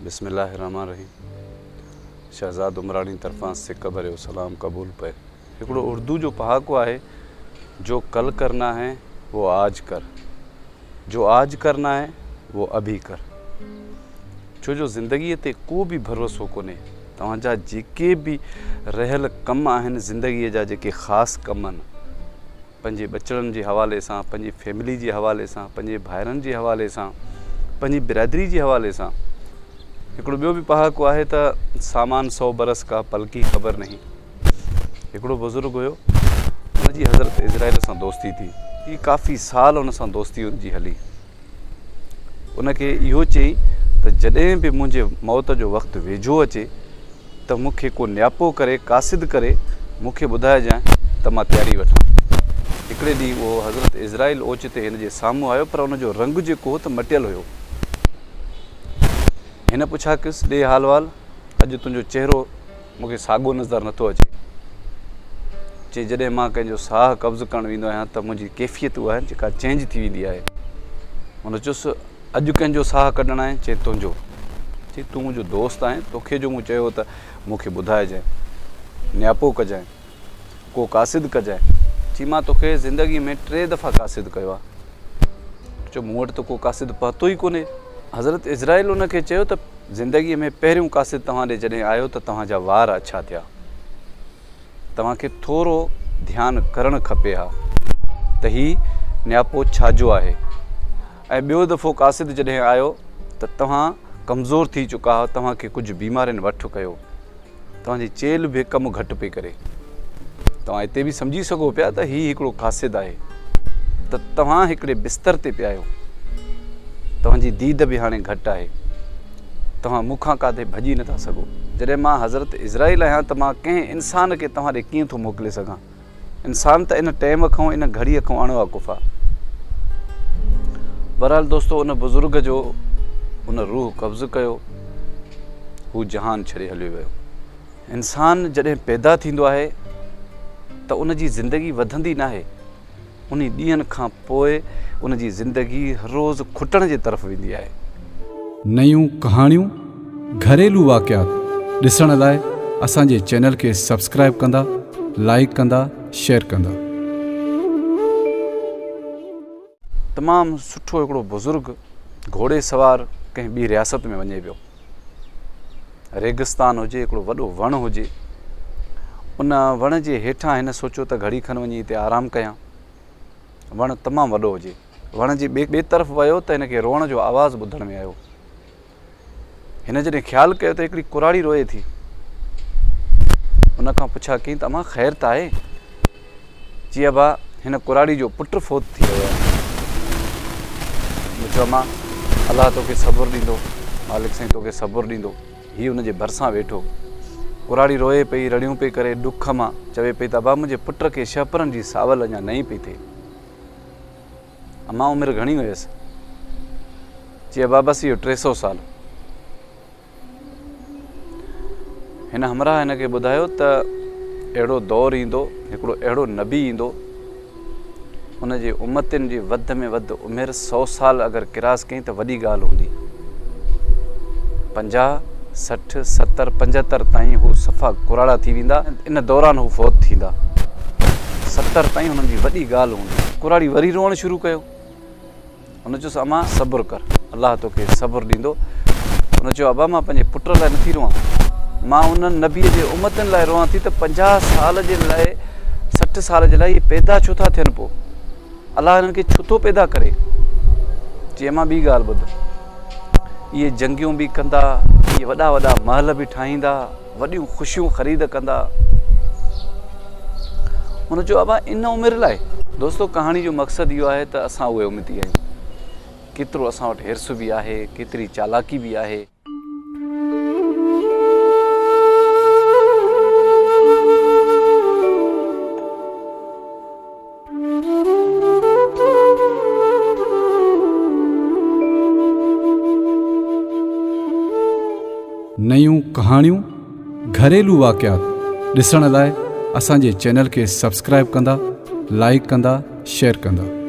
बिस्मिल्लाहिर्रहमानिर्रहीम। शहज़ाद उमरानी तरफ़ां सिक भरियो सलाम क़बूल पे। हिकिड़ो उर्दू जो पहाको आहे, जो कल करना है वो आज कर, जो आज करना है वो अभी कर। छो जो ज़िंदगीअ ते को बि भरोसो कोन्हे। तव्हांजा जेके बि रहियल कम आहिनि, ज़िंदगीअ जा जेके ख़ासि कम आहिनि, पंहिंजे बचड़नि जे हवाले सां, पंहिंजी फैमिली जे हवाले सां, पंहिंजे भाइरनि जे हवाले सां, पंहिंजी बिरादरी जे हवाले सां। हिकिड़ो ॿियो बि पहाको आहे त सामान 100 बरस का पल की ख़बर नहीं। हिकिड़ो बुज़ुर्ग हुयो, हुनजी हज़रत इज़राइल सां दोस्ती थी। ही काफ़ी साल हुन सां दोस्ती हुनजी हली। उनखे इहो चई त जॾहिं बि मुंहिंजे मौत जो वक़्तु वेझो अचे त मूंखे को न्यापो करे, कासिद करे मूंखे ॿुधाइजांइ त मां तयारी वठां। हिकिड़े ॾींहुं उहो हज़रत इज़राइल ओचिते हिन जे साम्हूं आयो, पर हुनजो रंग जेको हो त मटियल हुयो। हिन पुछा किस ॾे हाल वाल, अॼु तुंहिंजो चहिरो मूंखे साॻियो नज़र नथो अचे। चई जॾहिं मां कंहिंजो साह कब्ज़ करणु वेंदो आहियां त मुंहिंजी कैफ़ियत उहा आहे जेका चेंज थी वेंदी आहे। हुन चयुसि अॼु कंहिंजो साह कढणु आहे? चई तुंहिंजो। चई तूं मुंहिंजो दोस्त आहीं, तोखे जो मूं चयो त मूंखे ॿुधाइजांइ, न्यापो कजांइ, को कासिद कजांइ। चई मां तोखे ज़िंदगी में 3 दफ़ा कासिद कयो आहे। चयो मूं वटि त को कासिद पहुतो ई कोन्हे। हज़रत इज़राइल उनखे चयो त ज़िंदगीअ में पहिरियों कासिद तव्हां ॾे जॾहिं आयो त तव्हांजा वार अछा थिया। तव्हांखे थोरो ध्यानु करणु खपे हा त ही न्यापो छाजो आहे। ऐं ॿियो दफ़ो कासिद जॾहिं आयो त तव्हां कमज़ोर थी चुका हुआ, तव्हांखे कुझु बीमारियुनि वठु कयो, तव्हांजी चेल बि कमु घटि पई करे। तव्हां हिते बि सम्झी सघो पिया त हीउ हिकिड़ो कासिद आहे त तव्हां हिकिड़े बिस्तर ते पिया आहियो, तव्हांजी दीद बि हाणे घटि आहे, तव्हां मूंखां काथे भॼी नथा सघो। जॾहिं मां हज़रत इज़राइल आहियां त मां कंहिं इंसान खे तव्हां ॾे कीअं थो मोकिले सघां। इंसान त इन टाइम खां, इन घड़ीअ खां अणो आहे कुफ़ा। बहरहाल दोस्तो, उन बुज़ुर्ग जो उन रूह कब्ज़ कयो, हू जहान छॾे हलियो वियो। इंसान जॾहिं पैदा थींदो आहे त उनजी ज़िंदगी वधंदी न आहे। उन ॾींहंनि खां पोइ उनजी ज़िंदगी रोज़ खुटण जे तरफ़ वेंदी आहे। नयूं कहाणियूं, घरेलू वाक़ियात ॾिसण लाइ असांजे चैनल खे सब्सक्राइब कंदा, लाइक कंदा, शेयर कंदा। तमामु सुठो हिकिड़ो बुज़ुर्ग घोड़े सवार कंहिं ॿी रियासत में वञे पियो। रेगिस्तान हुजे, हिकिड़ो वॾो वणु हुजे। उन वण जे हेठां हिन सोचियो त घड़ी खनि वञी हिते आराम कयां। वणु तमामु वॾो हुजे। वण जे ॿिए तरफ़ वियो त हिनखे रोअण जो आवाज़ु ॿुधण में आयो। हिन जॾहिं ख़्यालु कयो त हिकिड़ी कुराड़ी रोए थी। उन खां पुछा कई त अमां ख़ैर त आहे? चई अबा हिन कुराड़ी जो पुटु फ़ौत थी वियो आहे। चयो अमां अलाह तोखे सबुरु ॾींदो, मालिक साईं तोखे सबुरु ॾींदो। हीउ हुनजे भरिसां वेठो। कुराड़ी रोए पई, रड़ियूं पई करे, ॾुख मां चवे पई त अबा मुंहिंजे पुट खे शहपरनि जी सावल अञा नई पई थिए। अमां उमिरि घणी हुयसि? चई अबा बसि इहो 300 साल। हिन हमराह हिनखे ॿुधायो त अहिड़ो दौरु ईंदो, हिकिड़ो अहिड़ो नबी ईंदो, उनजे उमतियुनि जी वधि में वधि उमिरि 100 साल अगरि किरास कई त वॾी ॻाल्हि हूंदी। 50, 60, 70, 75 ताईं हू सफ़ा कुराड़ा थी वेंदा। इन दौरान हू फ़ौत थींदा। 70 ताईं हुननि जी वॾी ॻाल्हि हूंदी। कुराड़ी वरी रोअणु शुरू कयो। हुन चयोसि अमां सबुरु कर, अलाह तोखे सबुरु ॾींदो। हुन चयो अबा मां पंहिंजे पुट लाइ नथी रोआं, मां उन्हनि नबीअ जे उमतनि लाइ रोआं थी त 50 साल जे लाइ, 60 साल जे लाइ इहे पैदा छो था थियनि? पोइ अलाह हिननि खे छो थो पैदा करे? चई अमां ॿी ॻाल्हि ॿुध, इहे जंगियूं बि कंदा, इहे वॾा वॾा महल बि ठाहींदा, वॾियूं ख़ुशियूं ख़रीद कंदा। हुन चयो अबा इन उमिरि लाइ? दोस्तो, कहाणी जो मक़सदु इहो आहे त असां उहे उमिती आहियूं। केतिरो असां वटि हिर्स बि आहे, केतिरी चालाकी बि आहे। नयूं कहाणियूं, घरेलू वाक़ियात ॾिसण लाइ असांजे चैनल खे सब्सक्राइब कंदा, लाइक कंदा, शेयर कंदा।